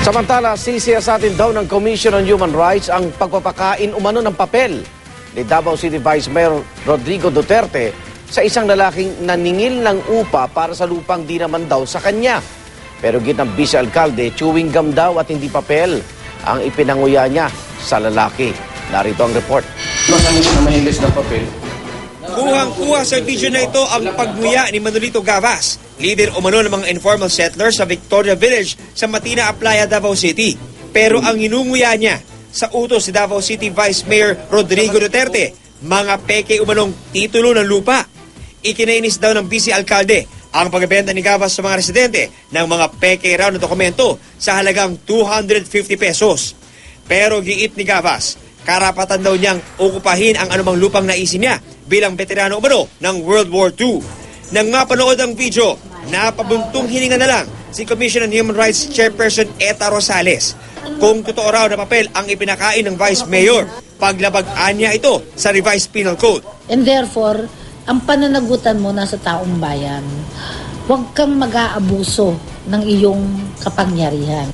Samantala, sisiyasatin daw ng Commission on Human Rights ang pagpapakain umano ng papel ni Davao City Vice Mayor Rodrigo Duterte sa isang lalaking naningil ng upa para sa lupang di naman daw sa kanya. Pero ginang vice-alkalde, chewing gum daw at hindi papel ang ipinanguya niya sa lalaki. Narito ang report. Mahilis ng papel. Kuhang-kuha sa video na ito ang pagnguya ni Manolito Gavas, leader umano ng mga informal settlers sa Victoria Village sa Matina Aplaya, Davao City. Pero ang inunguya niya sa utos si Davao City Vice Mayor Rodrigo Duterte, mga peke umanong titulo ng lupa. Ikinainis daw ng vice-alkalde ang pagbebenta ni Gavas sa mga residente ng mga peke raw na dokumento sa halagang 250 pesos. Pero giit ni Gavas, karapatan daw niyang okupahin ang anumang lupang naisin niya bilang veterano umano ng World War II. Nang mapanood ang video, napabuntong hininga na lang si Commission on Human Rights Chairperson Eta Rosales kung totoo raw na papel ang ipinakain ng Vice Mayor. Paglabag-an niya ito sa Revised Penal Code. And therefore, ang pananagutan mo nasa taong bayan, huwag kang mag-aabuso ng iyong kapangyarihan.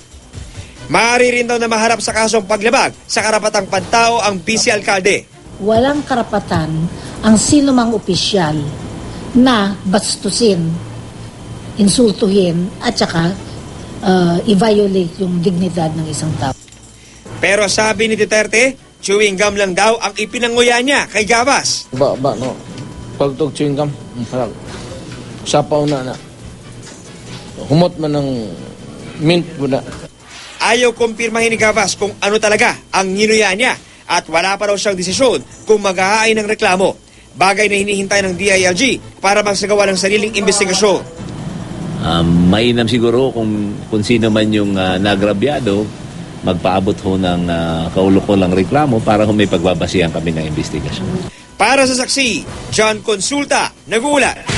Maaari rin daw na maharap sa kasong paglabag sa karapatang pantao ang vice-alkalde. Walang karapatan ang sino mang opisyal na bastusin, insultuhin at saka i-violate yung dignidad ng isang tao. Pero sabi ni Duterte, chewing gum lang daw ang ipinanguya niya kay Gavas. No. Pagtog chewing gum, sapaw na. Humot man ng mint mo na. Ayaw kumpirmahin ni Gavas kung ano talaga ang ninuya niya at wala pa raw siyang desisyon kung mag-ahain ng reklamo. Bagay na hinihintay ng DILG para magsagawa ng sariling investigasyon. Mainam siguro kung sino man yung nagrabyado, magpaabot ho ng kaulukulang reklamo para may pagbabasihan kami ng investigasyon. Para sa saksi, John Consulta, nag-uulat.